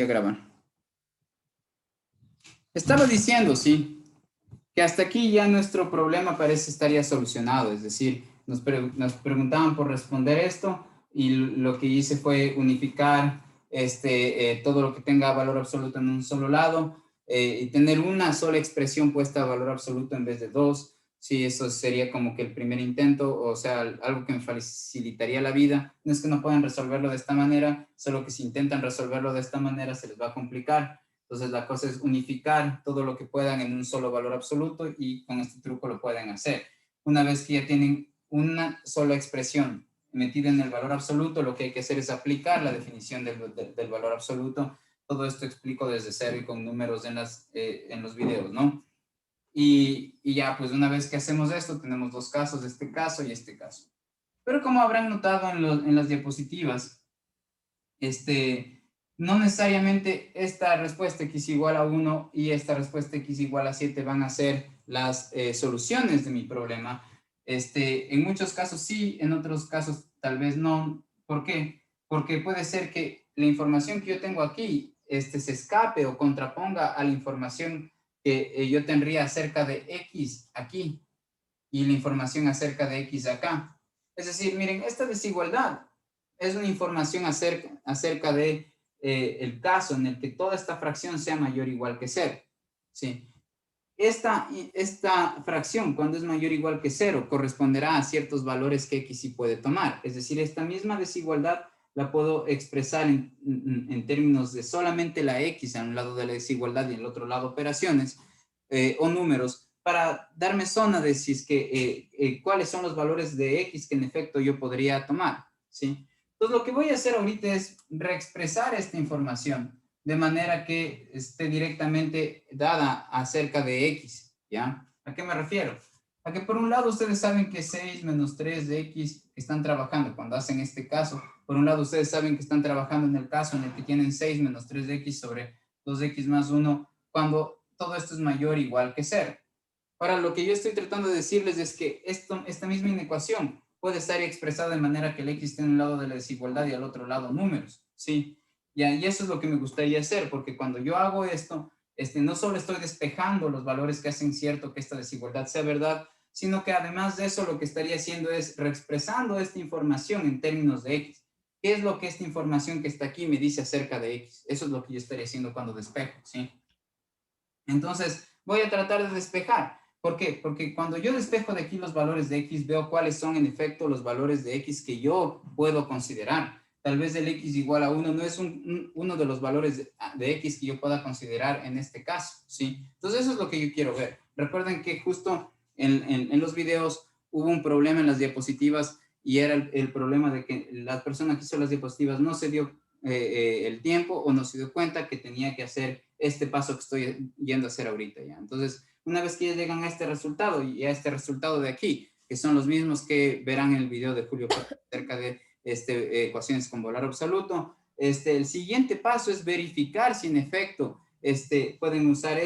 a grabar. Estaba diciendo, sí, que hasta aquí ya nuestro problema parece estar ya solucionado. Es decir, nos preguntaban por responder esto y lo que hice fue unificar todo lo que tenga valor absoluto en un solo lado y tener una sola expresión puesta a valor absoluto en vez de dos. Sí, eso sería como que el primer intento, o sea, algo que me facilitaría la vida. No es que no puedan resolverlo de esta manera, solo que si intentan resolverlo de esta manera se les va a complicar. Entonces la cosa es unificar todo lo que puedan en un solo valor absoluto y con este truco lo pueden hacer. Una vez que ya tienen una sola expresión metida en el valor absoluto, lo que hay que hacer es aplicar la definición del valor absoluto. Todo esto explico desde cero y con números en los videos, ¿no? Y ya, pues una vez que hacemos esto, tenemos dos casos, este caso y este caso. Pero como habrán notado en las diapositivas, no necesariamente esta respuesta x igual a 1 y esta respuesta x igual a 7 van a ser las soluciones de mi problema. En muchos casos sí, en otros casos tal vez no. ¿Por qué? Porque puede ser que la información que yo tengo aquí se escape o contraponga a la información que yo tendría acerca de x aquí y la información acerca de x acá. Es decir, miren, esta desigualdad es una información acerca de el caso en el que toda esta fracción sea mayor o igual que 0. ¿Sí? Esta fracción, cuando es mayor o igual que 0, corresponderá a ciertos valores que x sí puede tomar. Es decir, esta misma desigualdad la puedo expresar en términos de solamente la x a un lado de la desigualdad y en el otro lado operaciones o números para darme zona de si es que cuáles son los valores de x que en efecto yo podría tomar, ¿sí? Entonces lo que voy a hacer ahorita es reexpresar esta información de manera que esté directamente dada acerca de x, ¿ya? ¿A qué me refiero? A que por un lado ustedes saben que 6 menos 3 de x están trabajando cuando hacen este caso. Por un lado ustedes saben que están trabajando en el caso en el que tienen 6 menos 3 de x sobre 2x más 1 cuando todo esto es mayor o igual que 0. Ahora, lo que yo estoy tratando de decirles es que esta misma inecuación puede estar expresada de manera que el x esté en un lado de la desigualdad y al otro lado números, ¿sí? Y eso es lo que me gustaría hacer, porque cuando yo hago esto, no solo estoy despejando los valores que hacen cierto que esta desigualdad sea verdad, sino que además de eso lo que estaría haciendo es reexpresando esta información en términos de x. ¿Qué es lo que esta información que está aquí me dice acerca de x? Eso es lo que yo estaría haciendo cuando despejo, ¿sí? Entonces, voy a tratar de despejar. ¿Por qué? Porque cuando yo despejo de aquí los valores de x, veo cuáles son en efecto los valores de x que yo puedo considerar. Tal vez el x igual a 1 no es uno de los valores de x que yo pueda considerar en este caso, ¿sí? Entonces, eso es lo que yo quiero ver. Recuerden que justo en los videos hubo un problema en las diapositivas y era el problema de que la persona que hizo las diapositivas no se dio el tiempo o no se dio cuenta que tenía que hacer este paso que estoy yendo a hacer ahorita ya. Entonces, una vez que ya llegan a este resultado y a este resultado de aquí, que son los mismos que verán en el video de Julio acerca de ecuaciones con valor absoluto, el siguiente paso es verificar si en efecto pueden usar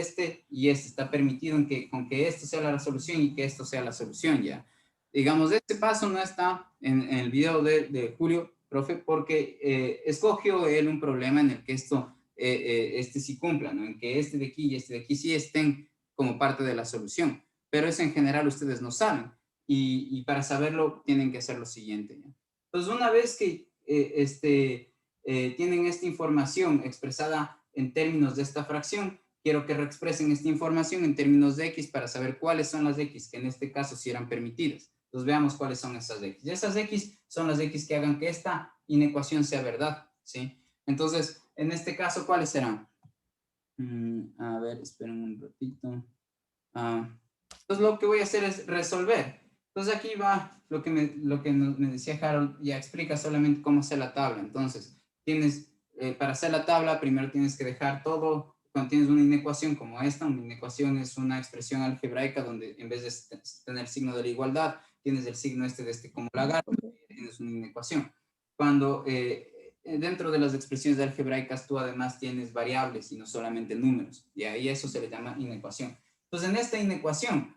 y está permitido con que esto sea la solución y que esto sea la solución ya. Digamos, este paso no está en el video de Julio, profe, porque escogió él un problema en el que sí cumpla, ¿no? En que este de aquí y este de aquí sí estén como parte de la solución. Pero eso en general ustedes no saben. Y para saberlo tienen que hacer lo siguiente, ¿ya? Entonces, una vez que tienen esta información expresada en términos de esta fracción, quiero que reexpresen esta información en términos de x para saber cuáles son las x que en este caso sí eran permitidas. Entonces veamos cuáles son esas x. Y esas x son las x que hagan que esta inecuación sea verdad, ¿sí? Entonces, en este caso, ¿cuáles serán? A ver, esperen un ratito. Entonces, lo que voy a hacer es resolver. Entonces, aquí va lo que me decía Harold, ya explica solamente cómo hacer la tabla. Entonces, para hacer la tabla, primero tienes que dejar todo, cuando tienes una inecuación como esta, una inecuación es una expresión algebraica donde en vez de tener signo de la igualdad, tienes el signo como lagarto, tienes una inecuación. Cuando dentro de las expresiones algebraicas tú además tienes variables y no solamente números, y ahí eso se le llama inecuación. Entonces, en esta inecuación,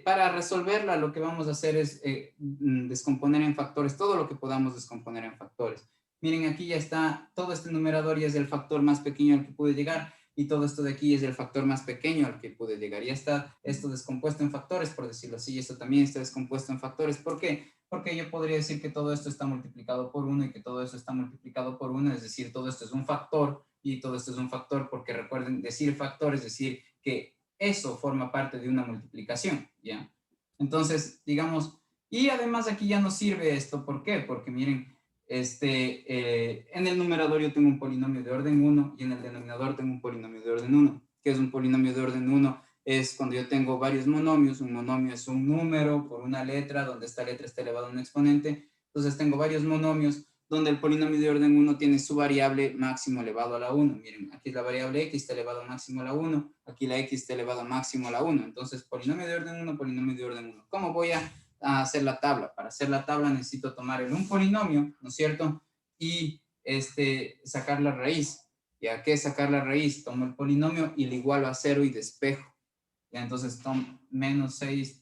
para resolverla, lo que vamos a hacer es descomponer en factores todo lo que podamos descomponer en factores. miren, aquí ya está, todo este numerador ya es el factor más pequeño al que pude llegar, y todo esto de aquí es el factor más pequeño al que pude llegar. Ya está esto descompuesto en factores, por decirlo así, y esto también está descompuesto en factores. ¿Por qué? Porque yo podría decir que todo esto está multiplicado por 1 y que todo esto está multiplicado por 1, es decir, todo esto es un factor y todo esto es un factor, porque recuerden, decir factor es decir que eso forma parte de una multiplicación, ¿ya? Entonces, digamos, y además aquí ya no sirve esto, ¿por qué? Porque miren, en el numerador yo tengo un polinomio de orden 1 y en el denominador tengo un polinomio de orden 1. ¿Qué es un polinomio de orden 1? Es cuando yo tengo varios monomios. Un monomio es un número por una letra, donde esta letra está elevada a un exponente. Entonces tengo varios monomios donde el polinomio de orden 1 tiene su variable máximo elevado a la 1. Miren, aquí la variable x está elevado a máximo a la 1, aquí la x está elevado a máximo a la 1. Entonces, polinomio de orden 1, polinomio de orden 1. ¿Cómo voy a hacer la tabla? Para hacer la tabla necesito tomar un polinomio, ¿no es cierto? Y sacar la raíz. ¿Ya qué es sacar la raíz? Tomo el polinomio y le igualo a 0 y despejo. ¿Ya? Entonces tomo menos 6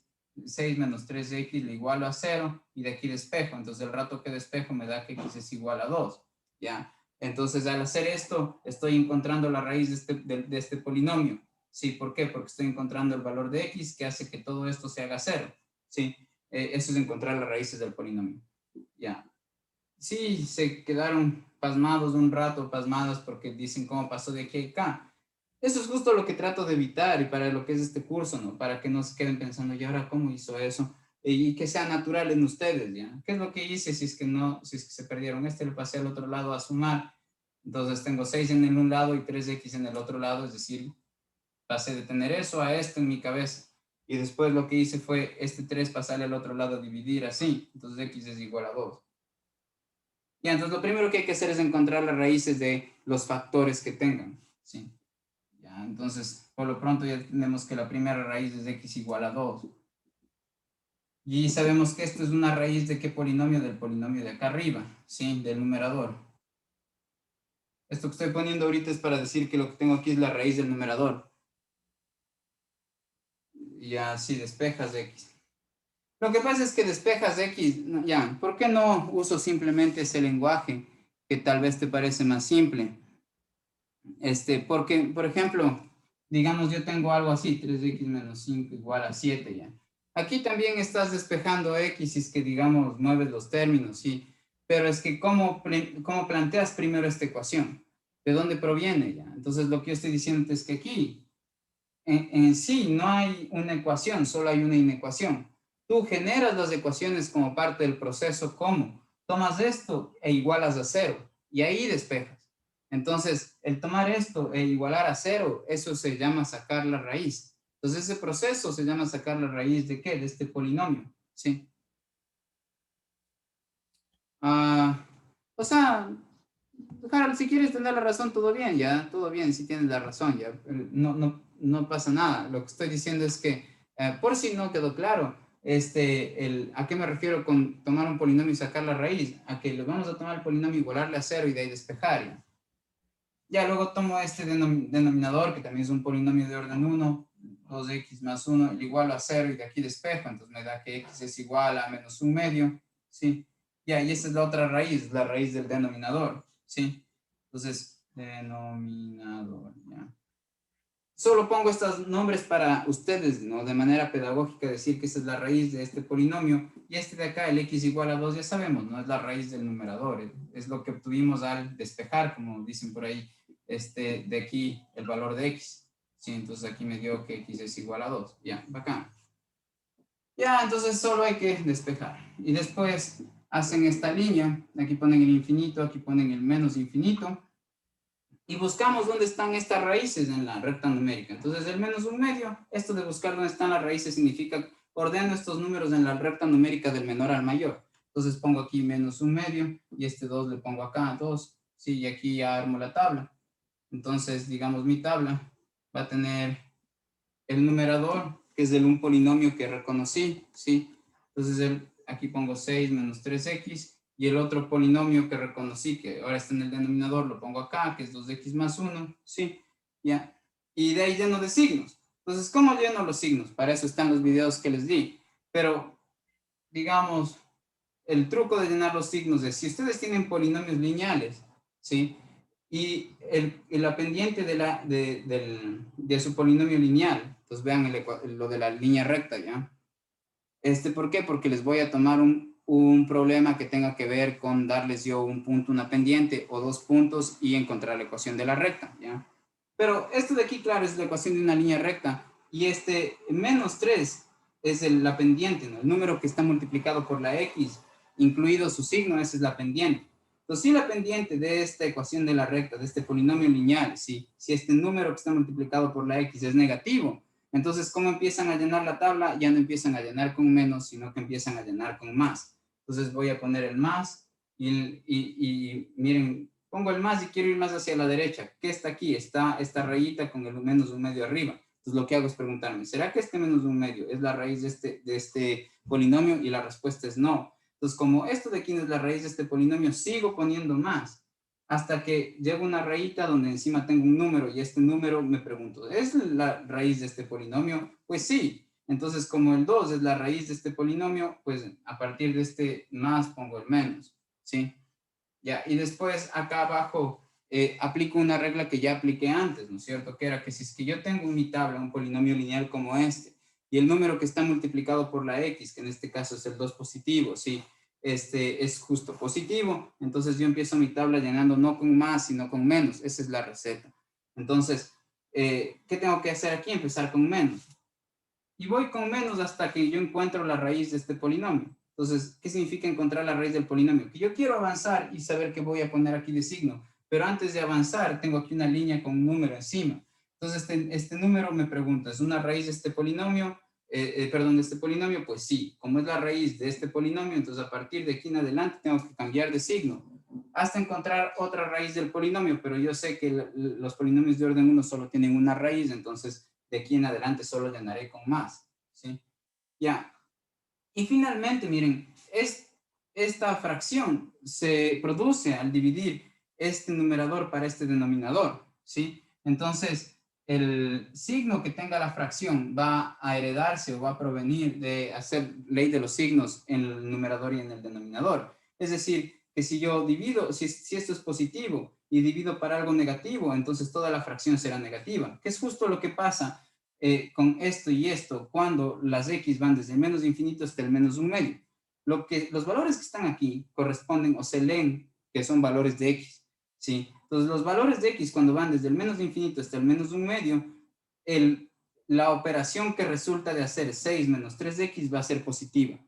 menos 3x le igualo a 0 y de aquí despejo. Entonces el rato que despejo me da que x es igual a 2. ¿Ya? Entonces al hacer esto estoy encontrando la raíz de este polinomio. ¿Sí? ¿Por qué? Porque estoy encontrando el valor de x que hace que todo esto se haga 0. ¿Sí? Eso es encontrar las raíces del polinomio. ¿Ya? Sí, se quedaron pasmados un rato, pasmados porque dicen cómo pasó de aquí a acá. Eso es justo lo que trato de evitar y para lo que es este curso, ¿no? Para que no se queden pensando, ¿y ahora cómo hizo eso? Y que sea natural en ustedes, ¿ya? ¿Qué es lo que hice si es que no, si es que se perdieron? Le pasé al otro lado a sumar. Entonces tengo 6 en el un lado y 3x en el otro lado, es decir, pasé de tener eso a esto en mi cabeza. Y después lo que hice fue 3 pasarle al otro lado, dividir así. Entonces x es igual a 2. Ya, entonces lo primero que hay que hacer es encontrar las raíces de los factores que tengan, ¿sí? Ya, entonces, por lo pronto ya tenemos que la primera raíz es x igual a 2. Y sabemos que esto es una raíz de qué polinomio, del polinomio de acá arriba, ¿sí? Del numerador. Esto que estoy poniendo ahorita es para decir que lo que tengo aquí es la raíz del numerador. Y así despejas x. Lo que pasa es que despejas x, ya, ¿por qué no uso simplemente ese lenguaje que tal vez te parece más simple? Porque, por ejemplo, digamos yo tengo algo así, 3x menos 5 igual a 7 ya. Aquí también estás despejando x y es que, digamos, mueves los términos, sí. Pero es que, ¿cómo planteas primero esta ecuación? ¿De dónde proviene ya? Entonces, lo que yo estoy diciendo es que aquí, en sí, no hay una ecuación, solo hay una inecuación. Tú generas las ecuaciones como parte del proceso, ¿cómo? Tomas esto e igualas a 0 y ahí despejas. Entonces, el tomar esto e igualar a 0, eso se llama sacar la raíz. Entonces, ese proceso se llama sacar la raíz ¿de qué? De este polinomio, ¿sí? O sea, Harold, si quieres tener la razón, todo bien, ya, todo bien, si tienes la razón, ya, no pasa nada. Lo que estoy diciendo es que, por si no quedó claro, ¿a qué me refiero con tomar un polinomio y sacar la raíz? A que le vamos a tomar el polinomio, igualarle a 0 y de ahí despejar, ya. Ya luego tomo este denominador, que también es un polinomio de orden 1, 2x más 1, le igualo a 0 y de aquí despejo, entonces me da que x es igual a menos un medio, ¿sí? Ya, y esta es la otra raíz, la raíz del denominador, ¿sí? Entonces, denominador, ya. Solo pongo estos nombres para ustedes, ¿no? De manera pedagógica, decir que esta es la raíz de este polinomio, y este de acá, el x igual a 2, ya sabemos, ¿no? Es la raíz del numerador, es lo que obtuvimos al despejar, como dicen por ahí, de aquí, el valor de x, ¿sí? Entonces aquí me dio que x es igual a 2, ya, bacán. Ya, entonces solo hay que despejar, y después hacen esta línea, aquí ponen el infinito, aquí ponen el menos infinito, y buscamos dónde están estas raíces en la recta numérica. Entonces, el menos un medio, esto de buscar dónde están las raíces significa ordeno estos números en la recta numérica del menor al mayor. Entonces, pongo aquí menos un medio y 2 le pongo acá, 2. Sí, y aquí ya armo la tabla. Entonces, digamos, mi tabla va a tener el numerador, que es de un polinomio que reconocí, ¿sí? Entonces, aquí pongo 6 menos 3x, y el otro polinomio que reconocí, que ahora está en el denominador, lo pongo acá, que es 2x más 1, ¿sí? Ya. Y de ahí lleno de signos. Entonces, ¿cómo lleno los signos? Para eso están los videos que les di. Pero, digamos, el truco de llenar los signos es, si ustedes tienen polinomios lineales, ¿sí? Y la pendiente de su polinomio lineal, entonces vean lo de la línea recta, ¿ya? ¿Por qué? Porque les voy a tomar un problema que tenga que ver con darles yo un punto, una pendiente, o dos puntos y encontrar la ecuación de la recta, ¿ya? Pero esto de aquí, claro, es la ecuación de una línea recta, y menos 3 es la pendiente, ¿no? El número que está multiplicado por la x, incluido su signo, esa es la pendiente. Entonces, si la pendiente de esta ecuación de la recta, de este polinomio lineal, si este número que está multiplicado por la x es negativo, entonces, ¿cómo empiezan a llenar la tabla? Ya no empiezan a llenar con menos, sino que empiezan a llenar con más. Entonces voy a poner el más y miren, pongo el más y quiero ir más hacia la derecha. ¿Qué está aquí? Está esta rayita con el menos un medio arriba. Entonces lo que hago es preguntarme, ¿será que este menos un medio es la raíz de este polinomio? Y la respuesta es no. Entonces, como esto de aquí no es la raíz de este polinomio, sigo poniendo más hasta que llego a una rayita donde encima tengo un número, y este número me pregunto, ¿es la raíz de este polinomio? Pues sí. Entonces, como el 2 es la raíz de este polinomio, pues a partir de este más pongo el menos, ¿sí? Ya, y después acá abajo aplico una regla que ya apliqué antes, ¿no es cierto? Que era que si es que yo tengo en mi tabla un polinomio lineal como este, y el número que está multiplicado por la x, que en este caso es el 2 positivo, ¿sí? Es justo positivo, entonces yo empiezo mi tabla llenando no con más, sino con menos. Esa es la receta. Entonces, ¿qué tengo que hacer aquí? Empezar con menos. Y voy con menos hasta que yo encuentro la raíz de este polinomio. Entonces, ¿qué significa encontrar la raíz del polinomio? Que yo quiero avanzar y saber qué voy a poner aquí de signo, pero antes de avanzar tengo aquí una línea con un número encima. Entonces, este número me pregunta, ¿es una raíz de este polinomio? Perdón, de este polinomio, pues sí. Como es la raíz de este polinomio, entonces a partir de aquí en adelante tengo que cambiar de signo hasta encontrar otra raíz del polinomio, pero yo sé que los polinomios de orden 1 solo tienen una raíz, entonces de aquí en adelante solo llenaré con más, ¿sí? Ya. Y finalmente, miren, esta fracción se produce al dividir este numerador para este denominador, ¿sí? Entonces, el signo que tenga la fracción va a heredarse o va a provenir de hacer ley de los signos en el numerador y en el denominador. Es decir, que si yo divido, si esto es positivo y divido para algo negativo, entonces toda la fracción será negativa, que es justo lo que pasa con esto y esto cuando las x van desde el menos infinito hasta el menos un medio. Los valores que están aquí corresponden o se leen que son valores de x, ¿sí? Entonces, los valores de x cuando van desde el menos infinito hasta el menos un medio, la operación que resulta de hacer 6 menos 3x va a ser positiva.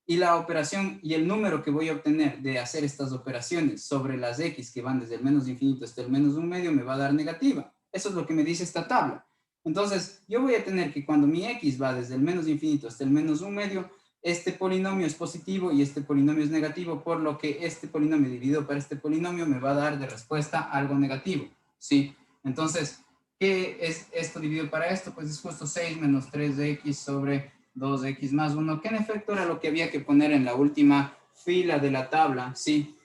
Y la operación y el número que voy a obtener de hacer estas operaciones sobre las x que van desde el menos infinito hasta el menos un medio me va a dar negativa. Eso es lo que me dice esta tabla. Entonces, yo voy a tener que cuando mi x va desde el menos infinito hasta el menos un medio, este polinomio es positivo y este polinomio es negativo, por lo que este polinomio dividido para este polinomio me va a dar de respuesta algo negativo, ¿sí? Entonces, ¿qué es esto dividido para esto? Pues es justo 6 menos 3x sobre 2x más 1, que en efecto era lo que había que poner en la última fila de la tabla, ¿sí?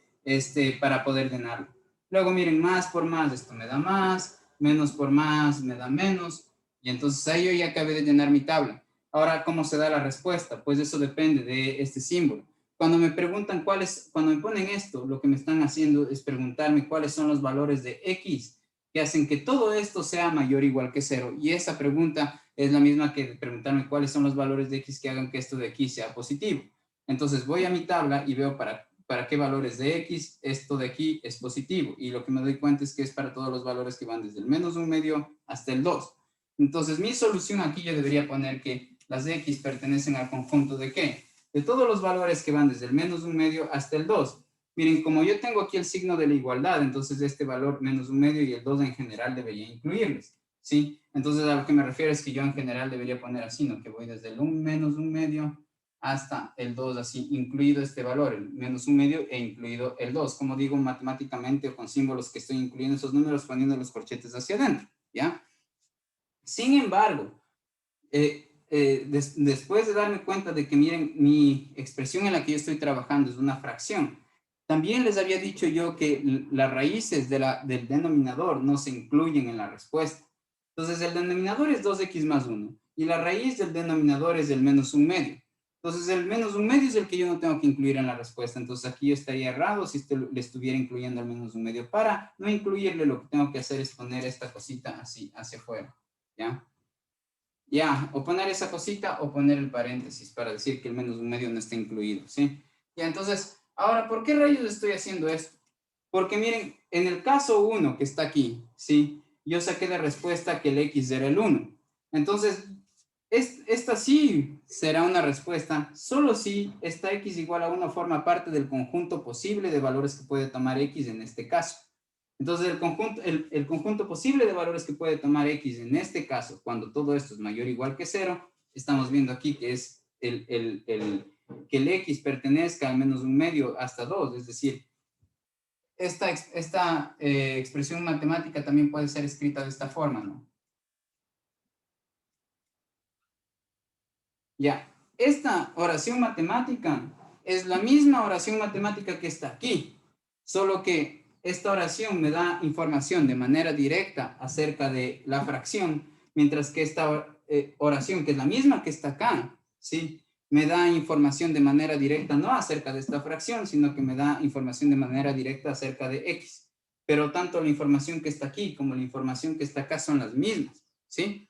Para poder llenarlo. Luego miren, más por más, esto me da más, menos por más me da menos, y entonces ahí yo ya acabé de llenar mi tabla. Ahora, ¿cómo se da la respuesta? Pues eso depende de este símbolo. Cuando me preguntan cuando me ponen esto, lo que me están haciendo es preguntarme cuáles son los valores de x que hacen que todo esto sea mayor o igual que 0. Y esa pregunta es la misma que preguntarme cuáles son los valores de x que hagan que esto de aquí sea positivo. Entonces voy a mi tabla y veo para qué valores de x esto de aquí es positivo. Y lo que me doy cuenta es que es para todos los valores que van desde el menos un medio hasta el 2. Entonces mi solución aquí yo debería poner que las de x pertenecen al conjunto de ¿qué? De todos los valores que van desde el menos un medio hasta el 2. Miren, como yo tengo aquí el signo de la igualdad, entonces este valor menos un medio y el 2 en general debería incluirles, ¿sí? Entonces a lo que me refiero es que yo en general debería poner así, ¿no? Que voy desde el 1 menos un medio hasta el 2, así, incluido este valor, el menos un medio e incluido el 2. Como digo, matemáticamente o con símbolos que estoy incluyendo esos números poniendo los corchetes hacia adentro, ¿ya? Sin embargo, después de darme cuenta de que, miren, mi expresión en la que yo estoy trabajando es una fracción, también les había dicho yo que las raíces del denominador no se incluyen en la respuesta. Entonces, el denominador es 2x más 1 y la raíz del denominador es el menos un medio. Entonces, el menos un medio es el que yo no tengo que incluir en la respuesta. Entonces, aquí yo estaría errado si le estuviera incluyendo al menos un medio. Para no incluirle, lo que tengo que hacer es poner esta cosita así, hacia afuera, ¿ya? Ya, o poner esa cosita o poner el paréntesis para decir que el menos un medio no está incluido, ¿sí? Ya, entonces, ahora, ¿por qué rayos estoy haciendo esto? Porque miren, en el caso 1 que está aquí, ¿sí? Yo saqué de respuesta que el X era el 1. Entonces, esta sí será una respuesta solo si esta X igual a 1 forma parte del conjunto posible de valores que puede tomar X en este caso. Entonces, el conjunto posible de valores que puede tomar X en este caso, cuando todo esto es mayor o igual que 0, estamos viendo aquí que es que el X pertenezca al menos un medio hasta 2, es decir, esta expresión matemática también puede ser escrita de esta forma, ¿no? Ya, esta oración matemática es la misma oración matemática que está aquí, solo que esta oración me da información de manera directa acerca de la fracción, mientras que esta oración, que es la misma que está acá, ¿sí? Me da información de manera directa no acerca de esta fracción, sino que me da información de manera directa acerca de X. Pero tanto la información que está aquí como la información que está acá son las mismas, ¿sí?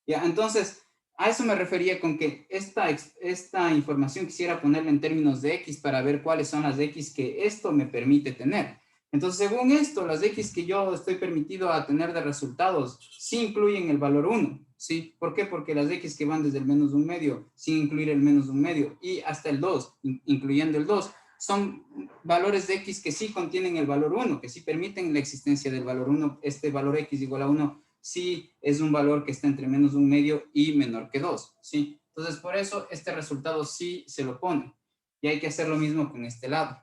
Ya, entonces, a eso me refería con que esta información quisiera ponerla en términos de X para ver cuáles son las X que esto me permite tener. Entonces, según esto, las X que yo estoy permitido a tener de resultados sí incluyen el valor 1, ¿sí? ¿Por qué? Porque las X que van desde el menos un medio, sin incluir el menos un medio, y hasta el 2, incluyendo el 2, son valores de X que sí contienen el valor 1, que sí permiten la existencia del valor 1, este valor X igual a 1 sí es un valor que está entre menos un medio y menor que 2, ¿sí? Entonces, por eso este resultado sí se lo pone. Y hay que hacer lo mismo con este lado.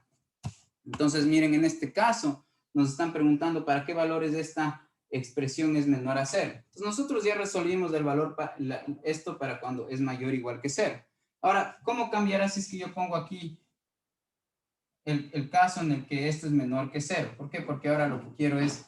Entonces, miren, en este caso, nos están preguntando para qué valores esta expresión es menor a 0. Entonces, nosotros ya resolvimos el valor, esto para cuando es mayor o igual que 0. Ahora, ¿cómo cambiará si es que yo pongo aquí el caso en el que esto es menor que 0? ¿Por qué? Porque ahora lo que quiero es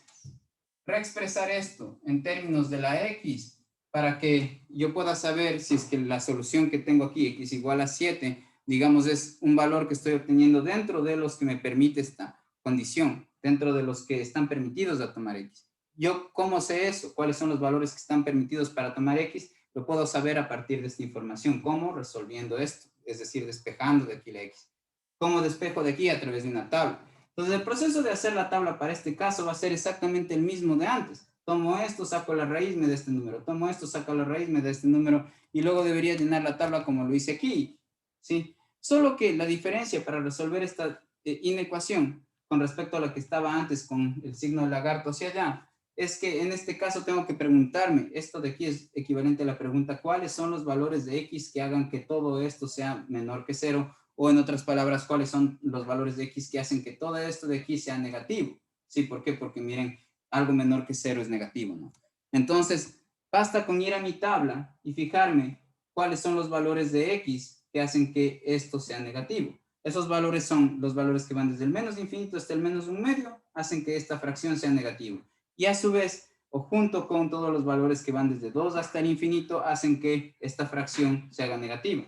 reexpresar esto en términos de la X para que yo pueda saber si es que la solución que tengo aquí, X igual a 7, digamos, es un valor que estoy obteniendo dentro de los que me permite esta condición, dentro de los que están permitidos a tomar X. Yo, ¿cómo sé eso? ¿Cuáles son los valores que están permitidos para tomar X? Lo puedo saber a partir de esta información. ¿Cómo? Resolviendo esto, es decir, despejando de aquí la X. ¿Cómo despejo de aquí? A través de una tabla. Entonces, el proceso de hacer la tabla para este caso va a ser exactamente el mismo de antes. Tomo esto, saco la raíz, me da este número. Tomo esto, saco la raíz, me da este número. Y luego debería llenar la tabla como lo hice aquí, ¿sí? Solo que la diferencia para resolver esta inecuación con respecto a la que estaba antes con el signo de lagarto hacia allá, es que en este caso tengo que preguntarme, esto de aquí es equivalente a la pregunta, ¿cuáles son los valores de X que hagan que todo esto sea menor que 0? O en otras palabras, ¿cuáles son los valores de X que hacen que todo esto de aquí sea negativo? ¿Sí? ¿Por qué? Porque miren, algo menor que 0 es negativo, ¿no? Entonces, basta con ir a mi tabla y fijarme cuáles son los valores de X que hacen que esto sea negativo. Esos valores son los valores que van desde el menos infinito hasta el menos un medio, hacen que esta fracción sea negativa. Y a su vez, o junto con todos los valores que van desde 2 hasta el infinito, hacen que esta fracción se haga negativa.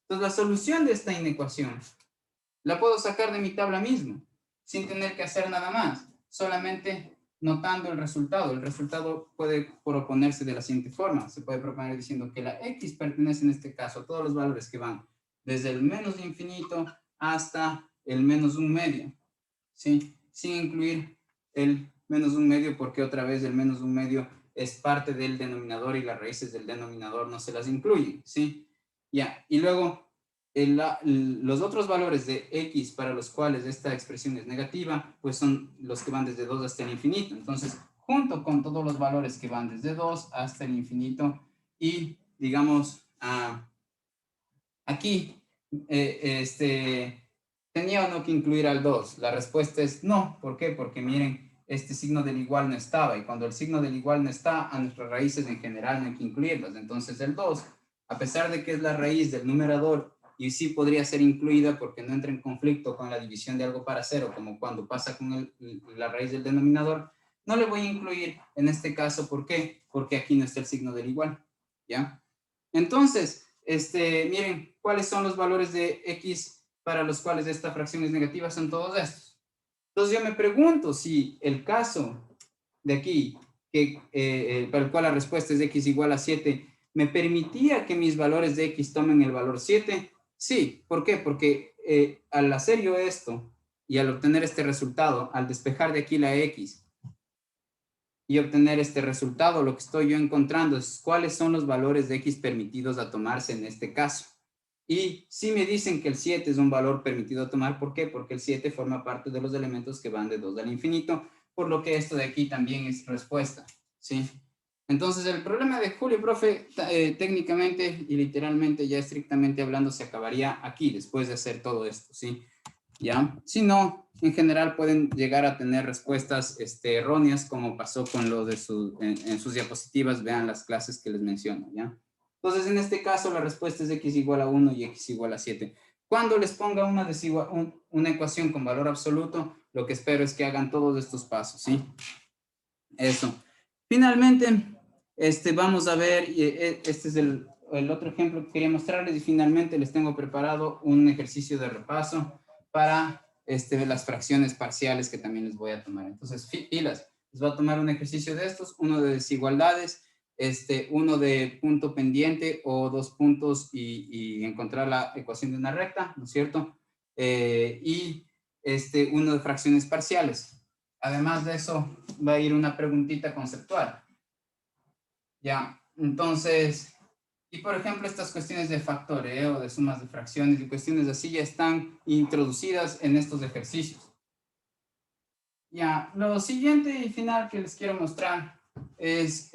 Entonces, la solución de esta inecuación la puedo sacar de mi tabla mismo, sin tener que hacer nada más, solamente notando el resultado. El resultado puede proponerse de la siguiente forma. Se puede proponer diciendo que la X pertenece en este caso a todos los valores que van desde el menos infinito hasta el menos un medio, ¿sí? Sin incluir el menos un medio, porque otra vez el menos un medio es parte del denominador y las raíces del denominador no se las incluyen, ¿sí? Ya, y luego los otros valores de X para los cuales esta expresión es negativa, pues son los que van desde 2 hasta el infinito. Entonces, junto con todos los valores que van desde 2 hasta el infinito y, digamos, aquí, ¿tenía o no que incluir al 2? La respuesta es no. ¿Por qué? Porque miren, este signo del igual no estaba, y cuando el signo del igual no está, a nuestras raíces en general no hay que incluirlas. Entonces el 2, a pesar de que es la raíz del numerador, y sí podría ser incluida porque no entra en conflicto con la división de algo para cero, como cuando pasa con la raíz del denominador, no le voy a incluir en este caso. ¿Por qué? Porque aquí no está el signo del igual, ¿ya? Entonces, miren, ¿cuáles son los valores de X para los cuales esta fracción es negativa? Son todos estos. Entonces yo me pregunto si el caso de aquí, para el cual la respuesta es X igual a 7, ¿me permitía que mis valores de X tomen el valor 7? Sí, ¿por qué? Porque al hacer yo esto y al obtener este resultado, al despejar de aquí la X y obtener este resultado, lo que estoy yo encontrando es cuáles son los valores de X permitidos a tomarse en este caso. Y si me dicen que el 7 es un valor permitido a tomar, ¿por qué? Porque el 7 forma parte de los elementos que van de 2 al infinito, por lo que esto de aquí también es respuesta, ¿sí? Entonces, el problema de Julio, profe, técnicamente y literalmente, ya estrictamente hablando, se acabaría aquí, después de hacer todo esto, ¿sí? ¿Ya? Si no, en general pueden llegar a tener respuestas erróneas, como pasó con lo de en sus diapositivas, vean las clases que les menciono, ¿ya? Entonces, en este caso, la respuesta es X igual a 1 y X igual a 7. Cuando les ponga una ecuación con valor absoluto, lo que espero es que hagan todos estos pasos, ¿sí? Eso. Finalmente, vamos a ver, este es el otro ejemplo que quería mostrarles, y finalmente les tengo preparado un ejercicio de repaso para las fracciones parciales que también les voy a tomar. Entonces, pilas, les voy a tomar un ejercicio de estos, uno de desigualdades, uno de punto pendiente o dos puntos y encontrar la ecuación de una recta, ¿no es cierto? Y uno de fracciones parciales. Además de eso, va a ir una preguntita conceptual. Ya, entonces, y por ejemplo, estas cuestiones de factoreo, de sumas de fracciones y cuestiones así ya están introducidas en estos ejercicios. Ya, lo siguiente y final que les quiero mostrar es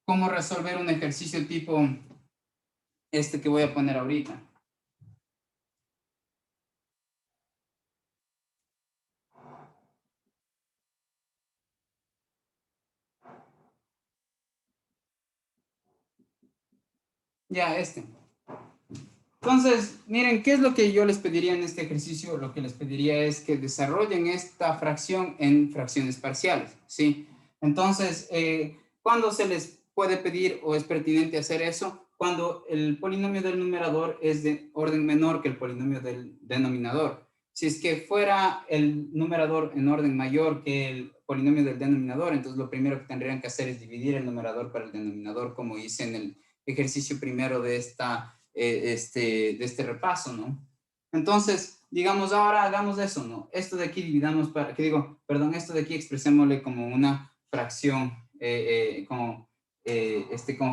cómo resolver un ejercicio tipo que voy a poner ahorita. Ya, Entonces, miren, ¿qué es lo que yo les pediría en este ejercicio? Lo que les pediría es que desarrollen esta fracción en fracciones parciales, ¿sí? Entonces, ¿cuándo se les puede pedir o es pertinente hacer eso? Cuando el polinomio del numerador es de orden menor que el polinomio del denominador. Si es que fuera el numerador en orden mayor que el polinomio del denominador, entonces lo primero que tendrían que hacer es dividir el numerador para el denominador, como hice en el ejercicio primero de de este repaso, ¿no? Entonces, digamos, ahora hagamos eso, ¿no? Esto de aquí dividamos para, que digo, perdón, esto de aquí expresémosle como una fracción, como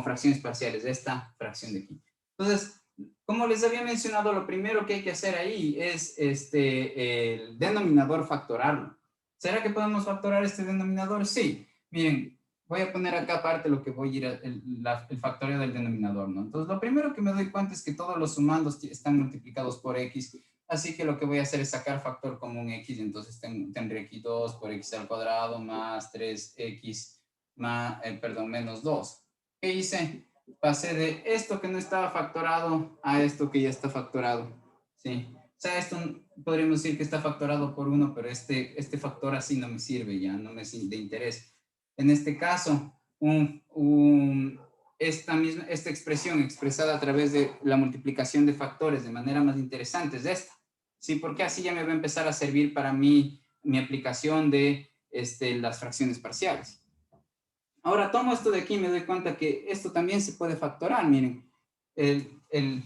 fracciones parciales de esta fracción de aquí. Entonces, como les había mencionado, lo primero que hay que hacer ahí es el denominador factorarlo. ¿Será que podemos factorar este denominador? Sí. Miren, voy a poner acá aparte lo que voy a ir el factorio del denominador, ¿no? Entonces, lo primero que me doy cuenta es que todos los sumandos están multiplicados por X, así que lo que voy a hacer es sacar factor común X, entonces tendré aquí 2 por X al cuadrado más 3X menos 2. ¿Qué hice? Pasé de esto que no estaba factorado a esto que ya está factorado, ¿sí? O sea, esto podríamos decir que está factorado por 1, pero este factor así no me sirve ya, no me es de interés. En este caso, esta expresión expresada a través de la multiplicación de factores de manera más interesante es esta, ¿sí? Porque así ya me va a empezar a servir para mi aplicación de las fracciones parciales. Ahora tomo esto de aquí y me doy cuenta que esto también se puede factorar. Miren, el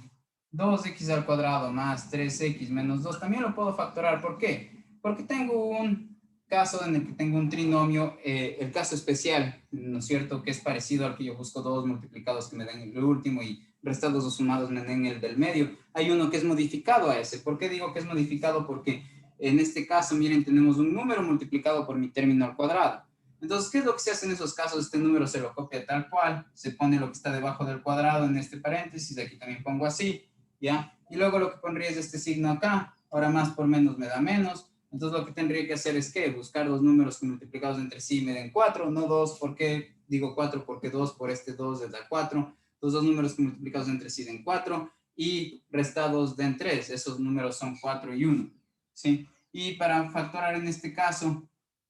2x al cuadrado más 3x menos 2 también lo puedo factorar. ¿Por qué? Porque tengo un caso en el que tengo un trinomio, el caso especial, ¿no es cierto? Que es parecido al que yo busco dos multiplicados que me den el último y restados o sumados me den el del medio. Hay uno que es modificado a ese. ¿Por qué digo que es modificado? Porque en este caso, miren, tenemos un número multiplicado por mi término al cuadrado. Entonces, ¿qué es lo que se hace en esos casos? Este número se lo copia tal cual, se pone lo que está debajo del cuadrado en este paréntesis, aquí también pongo así, ¿ya? Y luego lo que pondría es este signo acá, ahora más por menos me da menos, entonces lo que tendría que hacer es que buscar dos números que multiplicados entre sí me den 4, no 2, ¿por qué digo 4? Porque 2 por este 2 es da 4, los dos números que multiplicados entre sí den 4 y restados den 3, esos números son 4 y 1, ¿sí? Y para factorar en este caso,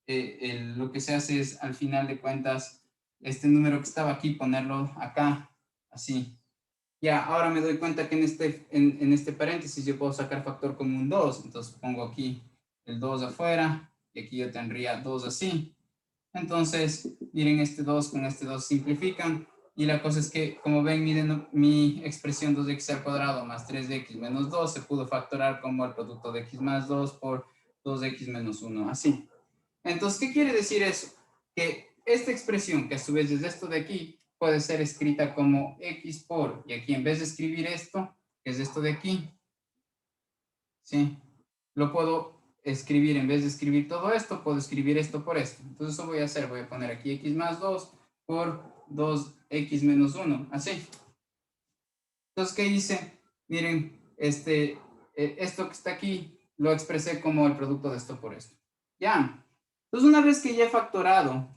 lo que se hace es, al final de cuentas, este número que estaba aquí, ponerlo acá, así. Ya, ahora me doy cuenta que en este paréntesis yo puedo sacar factor común 2. Entonces pongo aquí el 2 afuera y aquí yo tendría 2 así. Entonces, miren, este 2 con este 2 simplifican. Y la cosa es que, como ven, miren, mi expresión 2x al cuadrado más 3x menos 2 se pudo factorar como el producto de x más 2 por 2x menos 1, así. Entonces, ¿qué quiere decir eso? Que esta expresión, que a su vez es esto de aquí, puede ser escrita como x por, y aquí en vez de escribir esto, que es esto de aquí, ¿sí? Lo puedo escribir, en vez de escribir todo esto, puedo escribir esto por esto. Entonces, eso voy a hacer, voy a poner aquí x más 2 por 2x menos 1, así. Entonces, ¿qué hice? Miren, esto que está aquí, lo expresé como el producto de esto por esto. Ya. Entonces, una vez que ya he factorado,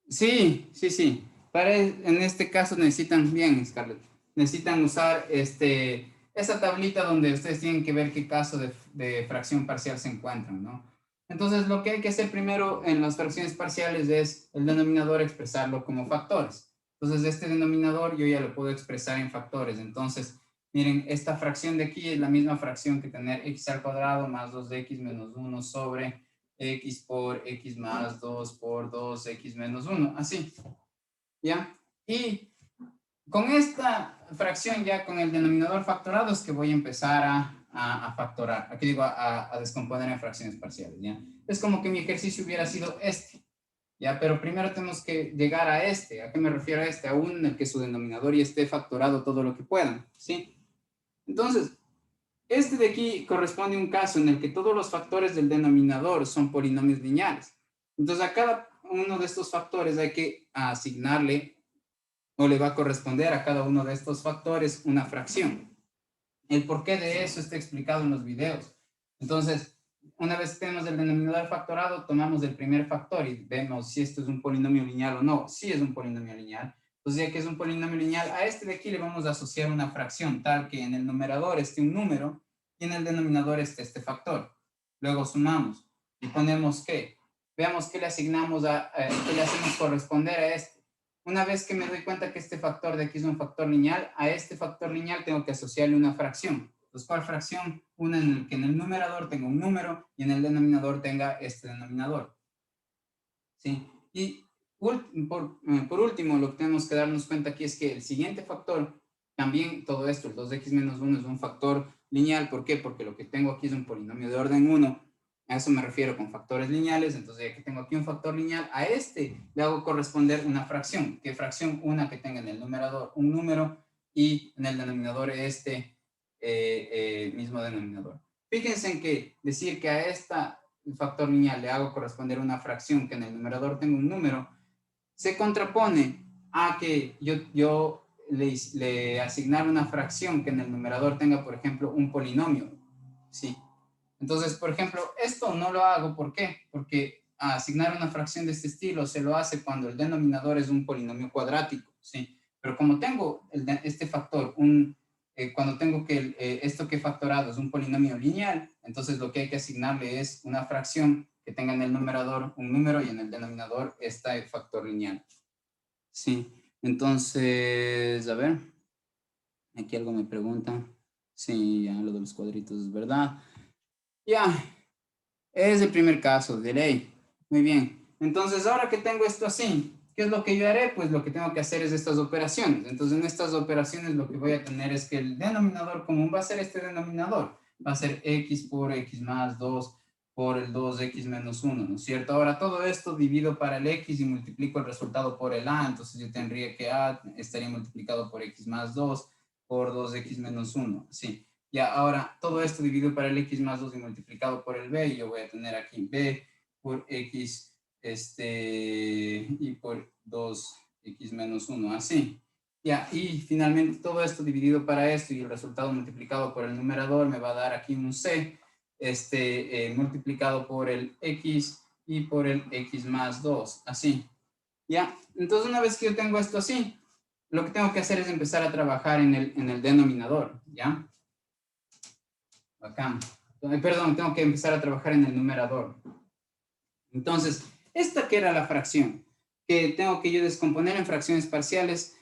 sí, sí, sí. En este caso necesitan, bien, Scarlett, necesitan usar esa tablita donde ustedes tienen que ver qué caso de fracción parcial se encuentran, ¿no? Entonces, lo que hay que hacer primero en las fracciones parciales es el denominador expresarlo como factores. Entonces, este denominador yo ya lo puedo expresar en factores. Entonces, miren, esta fracción de aquí es la misma fracción que tener x al cuadrado más 2x menos 1 sobre x por x más 2 por 2x menos 1, así, ¿ya? Y con esta fracción ya con el denominador factorado es que voy a empezar a factorar, aquí digo a descomponer en fracciones parciales, ¿ya? Es como que mi ejercicio hubiera sido este, ¿ya? Pero primero tenemos que llegar a este. ¿A qué me refiero a este? A uno en el que su denominador ya esté factorado todo lo que puedan, ¿sí? Entonces, este de aquí corresponde a un caso en el que todos los factores del denominador son polinomios lineales. Entonces, a cada uno de estos factores hay que asignarle o le va a corresponder a cada uno de estos factores una fracción. El porqué de eso está explicado en los videos. Entonces, una vez que tenemos el denominador factorado, tomamos el primer factor y vemos si esto es un polinomio lineal o no. Sí es un polinomio lineal. Entonces, ya que es un polinomio lineal, a este de aquí le vamos a asociar una fracción tal que en el numerador esté un número y en el denominador esté este factor. Luego sumamos y ponemos que, veamos qué le asignamos qué le hacemos corresponder a este. Una vez que me doy cuenta que este factor de aquí es un factor lineal, a este factor lineal tengo que asociarle una fracción. Entonces, ¿cuál fracción? Una en el que en el numerador tenga un número y en el denominador tenga este denominador. ¿Sí? Y por último, lo que tenemos que darnos cuenta aquí es que el siguiente factor, también todo esto, el 2x menos 1 es un factor lineal. ¿Por qué? Porque lo que tengo aquí es un polinomio de orden 1. A eso me refiero con factores lineales. Entonces, ya que tengo aquí un factor lineal, a este le hago corresponder una fracción. ¿Qué fracción? Una que tenga en el numerador un número y en el denominador mismo denominador. Fíjense en que decir que a esta factor lineal le hago corresponder una fracción que en el numerador tengo un número, se contrapone a que yo le asignar una fracción que en el numerador tenga, por ejemplo, un polinomio. ¿Sí? Entonces, por ejemplo, esto no lo hago. ¿Por qué? Porque asignar una fracción de este estilo se lo hace cuando el denominador es un polinomio cuadrático. ¿Sí? Pero como tengo este factor, cuando tengo que esto que he factorado es un polinomio lineal, entonces lo que hay que asignarle es una fracción que tenga en el numerador un número y en el denominador está el factor lineal. Sí, entonces, a ver, aquí algo me pregunta. Sí, ya lo de los cuadritos es verdad. Ya, es el primer caso de ley. Muy bien. Entonces, ahora que tengo esto así, ¿qué es lo que yo haré? Pues lo que tengo que hacer es estas operaciones. Entonces, en estas operaciones lo que voy a tener es que el denominador común va a ser este denominador. Va a ser x por x más 2 por el 2x menos 1, ¿no es cierto? Ahora, todo esto divido para el x y multiplico el resultado por el a. Entonces, yo tendría que a estaría multiplicado por x más 2 por 2x menos 1. Sí. Ya, ahora todo esto dividido para el x más 2 y multiplicado por el b, y yo voy a tener aquí b por x y por 2x menos 1, así. Ya, y finalmente todo esto dividido para esto y el resultado multiplicado por el numerador me va a dar aquí un c multiplicado por el x y por el x más 2, así. Ya, entonces una vez que yo tengo esto así, lo que tengo que hacer es empezar a trabajar en el denominador, ¿ya? Acá. Perdón, tengo que empezar a trabajar en el numerador. Entonces, ¿esta qué era la fracción? que tengo que yo descomponer en fracciones parciales,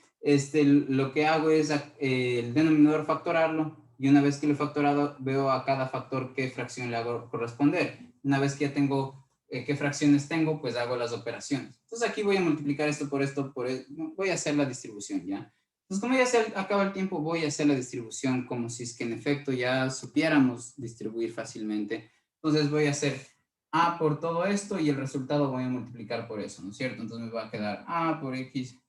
lo que hago es el denominador factorarlo, y una vez que lo he factorado, veo a cada factor qué fracción le hago corresponder. Una vez que ya tengo qué fracciones tengo, pues hago las operaciones. Entonces aquí voy a multiplicar esto, voy a hacer la distribución, ¿ya? Entonces, como ya se acaba el tiempo, voy a hacer la distribución como si es que en efecto ya supiéramos distribuir fácilmente. Entonces voy a hacer A por todo esto y el resultado voy a multiplicar por eso, ¿no es cierto? Entonces me va a quedar A por X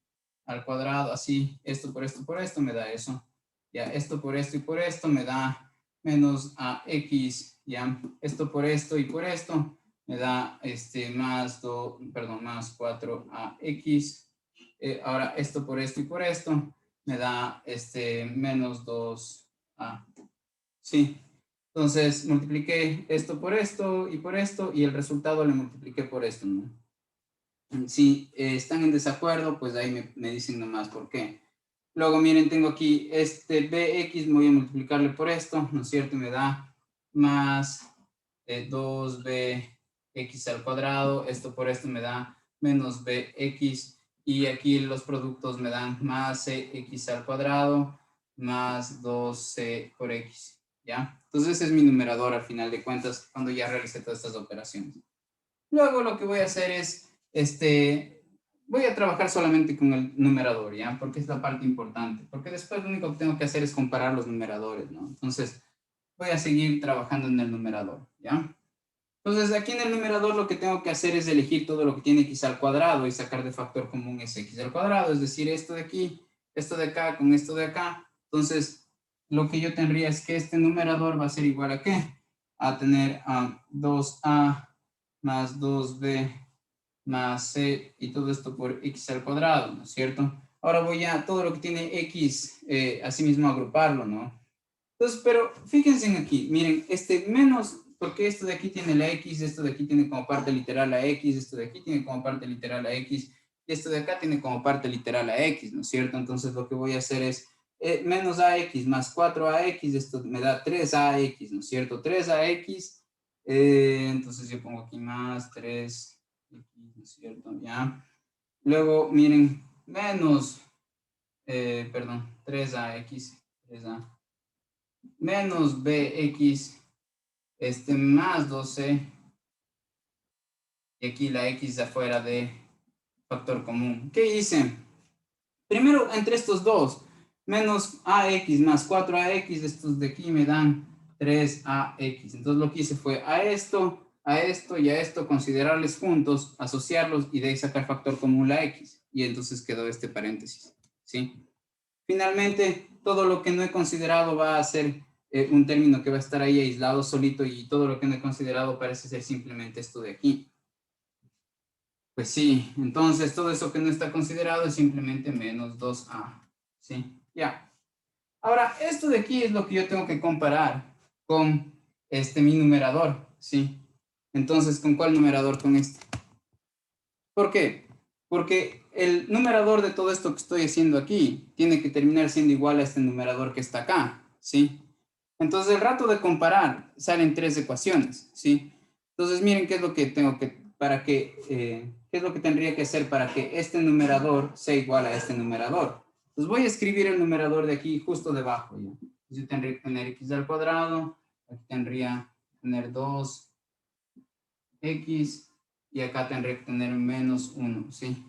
al cuadrado, así, esto por esto me da eso. Ya, esto por esto y por esto me da menos AX, ya, esto por esto y por esto me da más 4AX. Ahora esto por esto y por esto me da menos 2A. Sí. Entonces multipliqué esto por esto y el resultado le multipliqué por esto, ¿no? Si están en desacuerdo, pues ahí me dicen nomás por qué. Luego, miren, tengo aquí bx, voy a multiplicarle por esto, ¿no es cierto? Me da más 2bx al cuadrado, esto por esto me da menos bx, y aquí los productos me dan más cx al cuadrado, más 2c por x, ¿ya? Entonces ese es mi numerador al final de cuentas, cuando ya realicé todas estas operaciones. Luego lo que voy a hacer es, voy a trabajar solamente con el numerador, ¿ya? Porque es la parte importante. Porque después lo único que tengo que hacer es comparar los numeradores, ¿no? Entonces, voy a seguir trabajando en el numerador, ¿ya? Entonces, aquí en el numerador lo que tengo que hacer es elegir todo lo que tiene x al cuadrado y sacar de factor común ese x al cuadrado, es decir, esto de aquí, esto de acá, con esto de acá. Entonces, lo que yo tendría es que este numerador va a ser igual a ¿qué? A tener 2a más 2b más c y todo esto por x al cuadrado, ¿no es cierto? Ahora voy a todo lo que tiene x, así mismo agruparlo, ¿no? Entonces, pero fíjense en aquí, miren, menos, porque esto de aquí tiene la x, esto de aquí tiene como parte literal la x, esto de aquí tiene como parte literal la x, y esto de acá tiene como parte literal la x, ¿no es cierto? Entonces lo que voy a hacer es menos ax más 4ax, esto me da 3ax, ¿no es cierto? 3ax, entonces yo pongo aquí más 3x, ¿no es cierto? Ya. Luego, miren, menos, perdón, 3ax, 3a menos bx, más 12, y aquí la x afuera de factor común. ¿Qué hice? Primero, entre estos dos, menos ax más 4ax, estos de aquí me dan 3ax. Entonces lo que hice fue a esto y a esto, considerarles juntos, asociarlos y de ahí sacar factor común la x. Y entonces quedó este paréntesis, ¿sí? Finalmente, todo lo que no he considerado va a ser un término que va a estar ahí aislado solito, y todo lo que no he considerado parece ser simplemente esto de aquí. Pues sí, entonces todo eso que no está considerado es simplemente menos 2a. ¿Sí? Ya. Ahora, esto de aquí es lo que yo tengo que comparar con mi numerador. ¿Sí? Entonces, ¿con cuál numerador? Con este. ¿Por qué? Porque el numerador de todo esto que estoy haciendo aquí tiene que terminar siendo igual a este numerador que está acá, ¿sí? Entonces, el rato de comparar salen tres ecuaciones, ¿sí? Entonces, miren qué es lo que tengo que, qué es lo que tendría que hacer para que este numerador sea igual a este numerador. Entonces, voy a escribir el numerador de aquí justo debajo, ¿ya? Entonces, yo tendría que tener x al cuadrado, aquí tendría que tener 2x, y acá tendré que tener menos 1, ¿sí?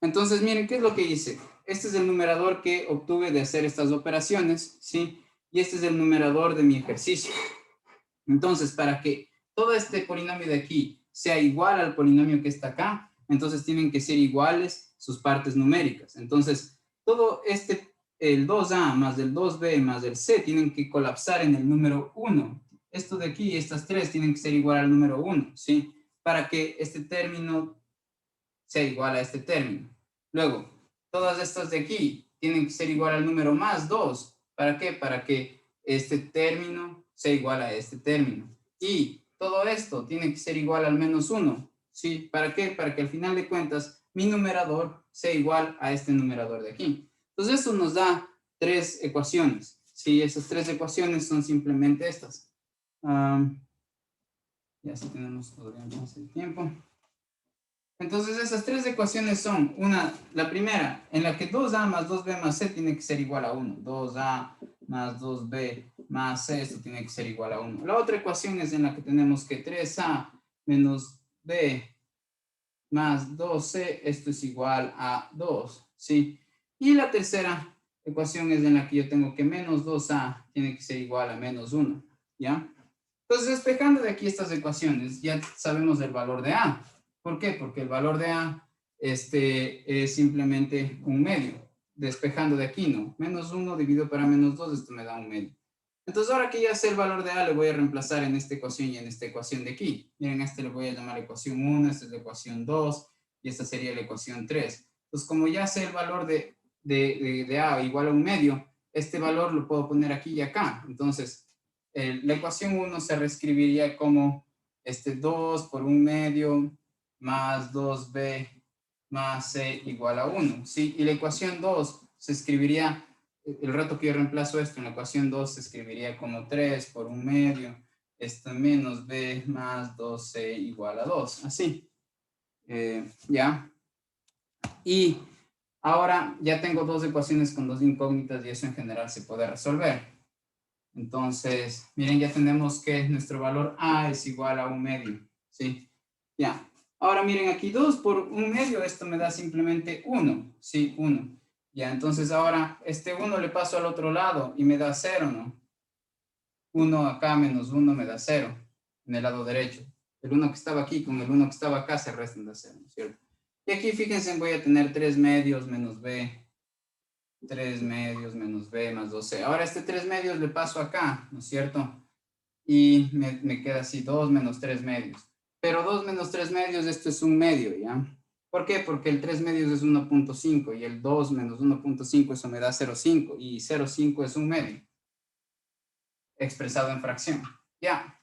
Entonces, miren, ¿qué es lo que hice? Este es el numerador que obtuve de hacer estas operaciones, ¿sí? Y este es el numerador de mi ejercicio. Entonces, para que todo este polinomio de aquí sea igual al polinomio que está acá, entonces tienen que ser iguales sus partes numéricas. Entonces, todo el 2a más el 2b más el c tienen que colapsar en el número 1. Esto de aquí, estas tres, tienen que ser igual al número 1, ¿sí? Para que este término sea igual a este término. Luego, todas estas de aquí tienen que ser igual al número más 2. ¿Para qué? Para que este término sea igual a este término. Y todo esto tiene que ser igual al menos 1. ¿Sí? ¿Para qué? Para que al final de cuentas mi numerador sea igual a este numerador de aquí. Entonces eso nos da tres ecuaciones. ¿Sí? Esas tres ecuaciones son simplemente estas. Ya si tenemos todavía más el tiempo. Entonces, esas tres ecuaciones son, la primera, en la que 2a más 2b más c tiene que ser igual a 1. 2a más 2b más c, esto tiene que ser igual a 1. La otra ecuación es en la que tenemos que 3a menos b más 2c, esto es igual a 2, ¿sí? Y la tercera ecuación es en la que yo tengo que menos 2a tiene que ser igual a menos 1, ¿ya? Entonces, despejando de aquí estas ecuaciones, ya sabemos el valor de a. ¿Por qué? Porque el valor de a es simplemente un medio. Despejando de aquí, ¿no? Menos 1 dividido para menos 2, esto me da un medio. Entonces, ahora que ya sé el valor de a, le voy a reemplazar en esta ecuación y en esta ecuación de aquí. Miren, a este le voy a llamar ecuación 1, esta es la ecuación 2 y esta sería la ecuación 3. Entonces, como ya sé el valor de a igual a un medio, este valor lo puedo poner aquí y acá. Entonces, la ecuación 1 se reescribiría como 2 por un medio más 2b más c igual a 1, ¿sí? Y la ecuación 2 se escribiría, el rato que yo reemplazo esto en la ecuación 2 se escribiría como 3 por un medio, menos b más 2c igual a 2, así. ¿Ya? Y ahora ya tengo dos ecuaciones con dos incógnitas y eso en general se puede resolver. Entonces, miren, ya tenemos que nuestro valor a es igual a un medio, ¿sí? Ya. Ahora miren, aquí 2 por un medio, esto me da simplemente 1, ¿sí? 1. Ya, entonces ahora este 1 le paso al otro lado y me da 0, ¿no? 1 acá menos 1 me da 0 en el lado derecho. El 1 que estaba aquí con el 1 que estaba acá se restan de 0, ¿no es cierto? Y aquí, fíjense, voy a tener 3 medios menos b. 3 medios menos b más 2c. Ahora este 3 medios le paso acá, ¿no es cierto? Y me queda así 2 menos 3 medios. Pero 2 menos 3 medios, esto es un medio, ¿ya? ¿Por qué? Porque el 3 medios es 1.5 y el 2 menos 1.5, eso me da 0.5 y 0.5 es un medio expresado en fracción. Ya.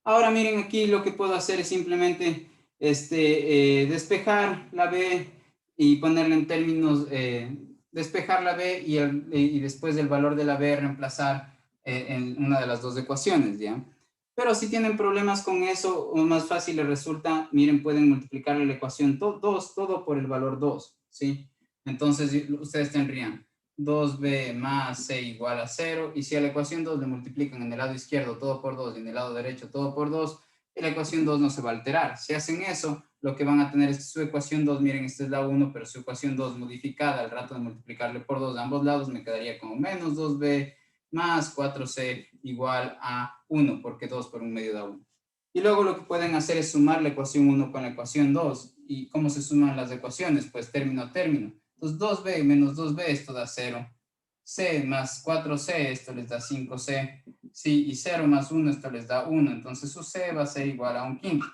Ahora miren aquí lo que puedo hacer es simplemente despejar la b y ponerla en términos, despejar la b y después del valor de la b reemplazar en una de las dos ecuaciones, ¿ya? Pero si tienen problemas con eso, o más fácil les resulta, miren, pueden multiplicar la ecuación 2, todo por el valor 2, ¿sí? Entonces ustedes tendrían 2b más c igual a 0, y si a la ecuación 2 le multiplican en el lado izquierdo todo por 2 y en el lado derecho todo por 2, la ecuación 2 no se va a alterar. Si hacen eso, lo que van a tener es que su ecuación 2, miren, esta es la 1, pero su ecuación 2 modificada al rato de multiplicarle por 2 a ambos lados me quedaría como menos 2b más 4c igual a 1, porque 2 por un medio da 1. Y luego lo que pueden hacer es sumar la ecuación 1 con la ecuación 2. ¿Y cómo se suman las ecuaciones? Pues término a término. Entonces 2b menos 2b, esto da 0. C más 4c, esto les da 5c. Sí, y 0 más 1, esto les da 1. Entonces su c va a ser igual a un quinto.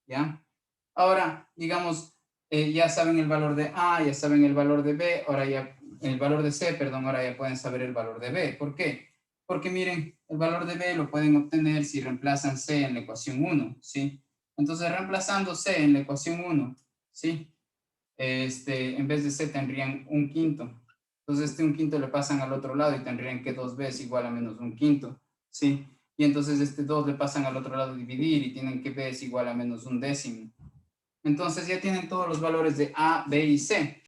¿Ya? Ahora, digamos, ya saben el valor de a, ya saben el valor de b, ahora ya, el valor de c, perdón, ahora ya pueden saber el valor de b. ¿Por qué? Porque miren, el valor de b lo pueden obtener si reemplazan c en la ecuación 1, ¿sí? Entonces, reemplazando c en la ecuación 1, ¿sí? En vez de c tendrían un quinto. Entonces, un quinto le pasan al otro lado y tendrían que 2b es igual a menos un quinto, ¿sí? Y entonces 2 le pasan al otro lado dividir y tienen que b es igual a menos un décimo. Entonces ya tienen todos los valores de a, b y c.